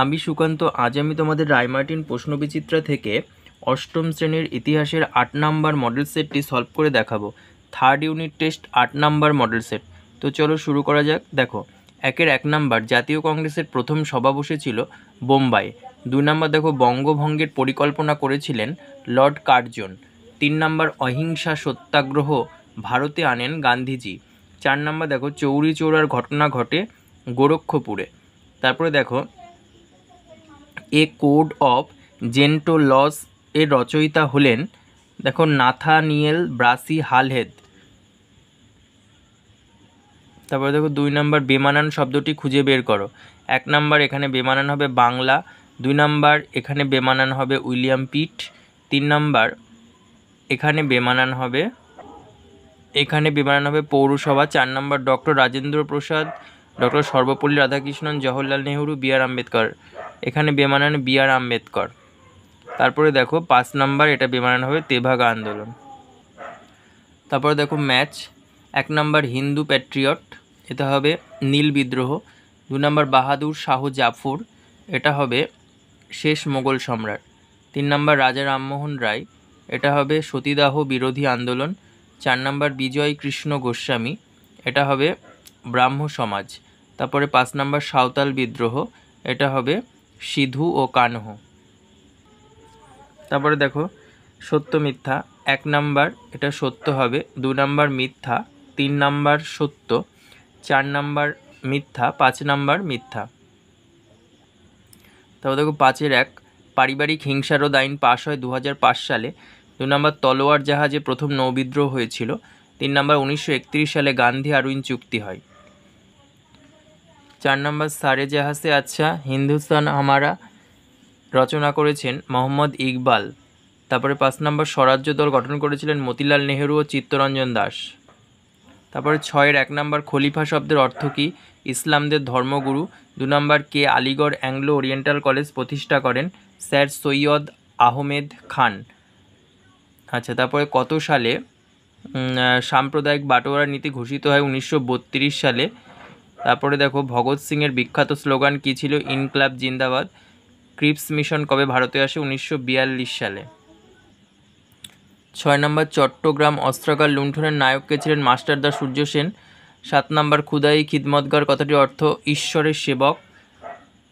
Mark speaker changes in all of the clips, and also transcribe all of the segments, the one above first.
Speaker 1: আমি সুকান্ত। আজ আমি তোমাদের রায়মার্টিন প্রশ্নবিচিত্রা থেকে অষ্টম শ্রেণীর ইতিহাসের ৮ নাম্বার মডেল সেটটি সলভ করে দেখাবো। Third unit test ৮ number model set. তো চলো শুরু করা যাক। দেখো, ১ নাম্বার, জাতীয় কংগ্রেসের প্রথম সভা বসেছিল বোম্বাই। ২ নাম্বার দেখো, বঙ্গভঙ্গের পরিকল্পনা করেছিলেন লর্ড কার্জন। ৩ নাম্বার, অহিংসা সত্যাগ্রহ ভারতে আনেন গান্ধীজি। ৪ নাম্বার দেখো, চৌরি চৌরার ঘটনা ঘটে গোরক্ষপুরে। তারপরে দেখো, এ কোড অফ জেন্টো লস এর রচয়িতা হলেন দেখো নাথানিয়েল ব্রাসি হালহেড। তারপরে দেখো ২ নাম্বার, বেমানান শব্দটি খুঁজে বের করো। ১ নাম্বার, এখানে বেমানান হবে বাংলা। ২ নাম্বার, এখানে বেমানান হবে উইলিয়াম পিট। ৩ নাম্বার, এখানে বেমানান হবে পৌরসভা। ৪ number, doctor Rajendra Prasad, doctor Sarvepalli Radhakrishnan, Jawaharlal Nehru, B আর আম্বেদকর। এখানে বেমানান বি আর আম্বেদকর। তারপরে দেখো ৫ নাম্বার, এটা বেমানান হবে তেভাগা আন্দোলন। তারপরে দেখো ম্যাচ। ১ নাম্বার, হিন্দু প্যাট্রিয়ট, এটা হবে নীল বিদ্রোহ। ২ নাম্বার, বাহাদুর শাহ জাফর, এটা হবে শেষ মোগল সম্রাট। ৩ নাম্বার, রাজা রামমোহন রায়, এটা হবে সতীদাহ বিরোধী আন্দোলন। ৪ নাম্বার, বিজয় কৃষ্ণ গোস্বামী, এটা হবে ব্রাহ্ম সমাজ। তারপরে ৫ নাম্বার, সাঁওতাল বিদ্রোহ, এটা হবে সিধু ও কানহ। তারপরে দেখো সত্য মিথ্যা। ১ নাম্বার, এটা সত্য হবে। ২ নাম্বার মিথ্যা, ৩ নাম্বার সত্য, ৪ নাম্বার মিথ্যা, ৫ নাম্বার মিথ্যা। তারপর দেখো ৫-এর ১, পারিবারিক হিংসারোধ আইন পাশ হয় ২০০৫ সালে। ২ নাম্বার, তলোয়ার জাহাজে প্রথম নৌবিদ্রোহ হয়েছিল। ৩ নাম্বার, ১৯৩১ সালে গান্ধী আরউইন চুক্তি হয়। ৪ নাম্বার, সারে জাহাসে আচ্ছা হিন্দুস্তান হামারা রচনা করেছেন মোহাম্মদ ইকবাল। তারপরে ৫ নাম্বার, স্বরাজ্য দল গঠন করেছিলেন মতিলাল নেহেরু ও চিত্তরঞ্জন দাস। তারপরে ৬-এর ১ নাম্বার, খলিফা শব্দের অর্থ কী? ইসলামদের ধর্মগুরু। ২ নাম্বার, কে আলিগড় অ্যাংলো ওরিয়েন্টাল কলেজ প্রতিষ্ঠা করেন? স্যার সৈয়দ আহমেদ খান। আচ্ছা, তারপরে কত সালে সাম্প্রদায়িক বাটোয়ারা নীতি ঘোষিত হয়? ১৯৩২ সালে। তারপরে দেখো, ভগৎ সিংয়ের বিখ্যাত স্লোগান কী ছিল? ইনকলাব জিন্দাবাদ। ক্রিপস মিশন কবে ভারতে আসে? ১৯৪২ সালে। ৬ নম্বর, চট্টগ্রাম অস্ত্রাগার লুণ্ঠনের নায়ক কে ছিলেন? মাস্টারদা সূর্য সেন। ৭ নম্বর, খুদাই খিদমতগার কথাটির অর্থ ঈশ্বরের সেবক।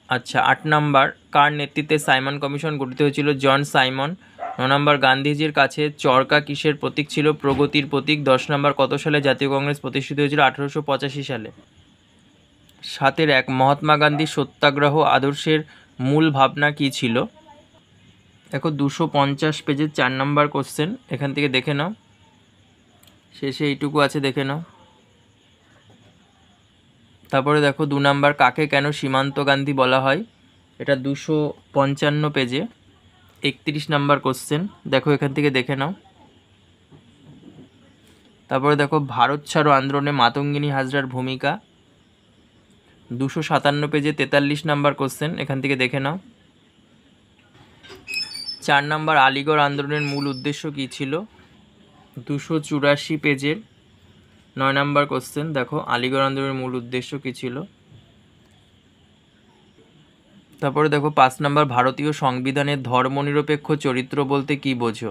Speaker 1: আচ্ছা, ৮ নম্বর, কার নেতৃত্বে সাইমন কমিশন গঠিত হয়েছিল? জন সাইমন। ৯ নম্বর, গান্ধীজির কাছে চরকা কিসের প্রতীক ছিল? প্রগতির প্রতীক। ১০ নম্বর, কত সালে জাতীয় কংগ্রেস প্রতিষ্ঠিত হয়েছিল? ১৮৮৫ সালে। ৭-এর ১, মহাত্মা গান্ধীর সত্যাগ্রহ আদর্শের মূল ভাবনা কী ছিল? দেখো ২৫০ পেজের ৪ নম্বর কোশ্চেন, এখান থেকে দেখে নাও, শেষে এইটুকু আছে, দেখে নাও। তারপরে দেখো ২ নাম্বার, কাকে কেন সীমান্ত গান্ধী বলা হয়? এটা ২৫৫ পেজে ৩১ নাম্বার কোশ্চেন, দেখো এখান থেকে দেখে নাও। তারপরে দেখো, ভারত ছাড়ো আন্দোলনে মাতঙ্গিনী হাজরার ভূমিকা, ২৫৭ পেজে ৪৩ নাম্বার কোশ্চেন, এখান থেকে দেখে নাও। ৪ নাম্বার, আলিগড় আন্দোলনের মূল উদ্দেশ্য কী ছিল? ২৮৪ পেজের ৯ নাম্বার কোশ্চেন, দেখো আলিগড় আন্দোলনের মূল উদ্দেশ্য কী ছিল। তারপরে দেখো ৫ নাম্বার, ভারতীয় সংবিধানের ধর্মনিরপেক্ষ চরিত্র বলতে কী বোঝো?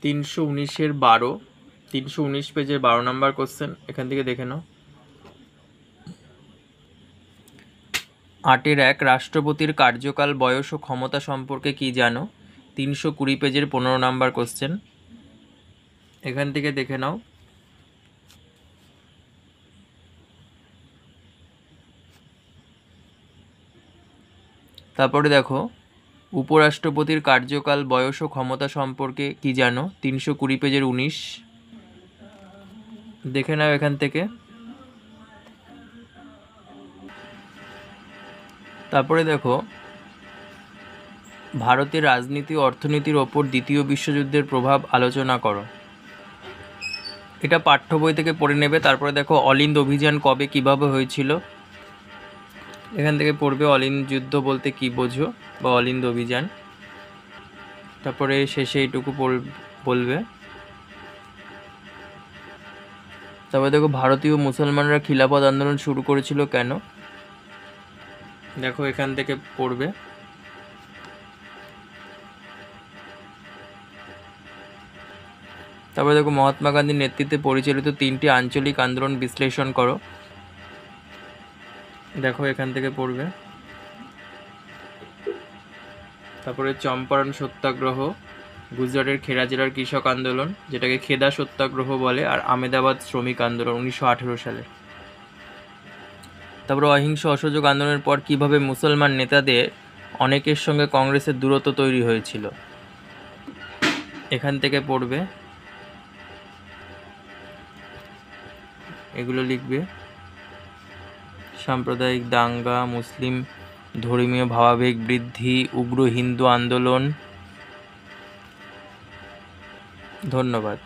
Speaker 1: ৩১৯ পেজের ১২ নাম্বার কোশ্চেন, এখান থেকে দেখে নাও। ৮-এর ১, রাষ্ট্রপতির কার্যকাল, বয়স ও ক্ষমতা সম্পর্কে কী জানো? ৩২০ পেজের ১৫ নাম্বার কোশ্চেন, এখান থেকে দেখে নাও। তারপরে দেখো, উপরাষ্ট্রপতির কার্যকাল, বয়স ও ক্ষমতা সম্পর্কে কী জানো? ৩২০ পেজের ১৯, দেখে নাও এখান থেকে। তারপরে দেখো, ভারতের রাজনীতি ও অর্থনীতির ওপর দ্বিতীয় বিশ্বযুদ্ধের প্রভাব আলোচনা করো। এটা পাঠ্য বই থেকে পড়ে নেবে। তারপরে দেখো, অলিন্দ অভিযান কবে কিভাবে হয়েছিল? এখান থেকে পড়বে অলিন্দ যুদ্ধ বলতে কী বোঝো, বা অলিন্দ অভিযান। তারপরে শেষে এইটুকু বলবে। তারপরে দেখো, ভারতীয় মুসলমানরা খিলাফত আন্দোলন শুরু করেছিল কেন? দেখো এখান থেকে পড়বে। তারপরে দেখো মহাত্মা গান্ধীর নেতৃত্বে পরিচালিত 3টি আঞ্চলিক আন্দোলন বিশ্লেষণ করো। দেখো এখান থেকে পড়বে। তারপরে চম্পারণ সত্যাগ্রহ, গুজরাটের খেড়া জেলার কৃষক আন্দোলন যেটাকে খেদা সত্যাগ্রহ বলে, আর আমেদাবাদ শ্রমিক আন্দোলন 1918 সালে। তারপরে অহিংস অসহযোগ আন্দোলনের পর কিভাবে মুসলমান নেতাদের অনেকের সঙ্গে কংগ্রেসের দূরত্ব তৈরি হয়েছিল, এখান থেকে পড়বে। এগুলো লিখবে। সাম্প্রদায়িক দাঙ্গা, মুসলিম ধর্মীয় ভাবাবেগ বৃদ্ধি, উগ্র হিন্দু আন্দোলন। ধন্যবাদ।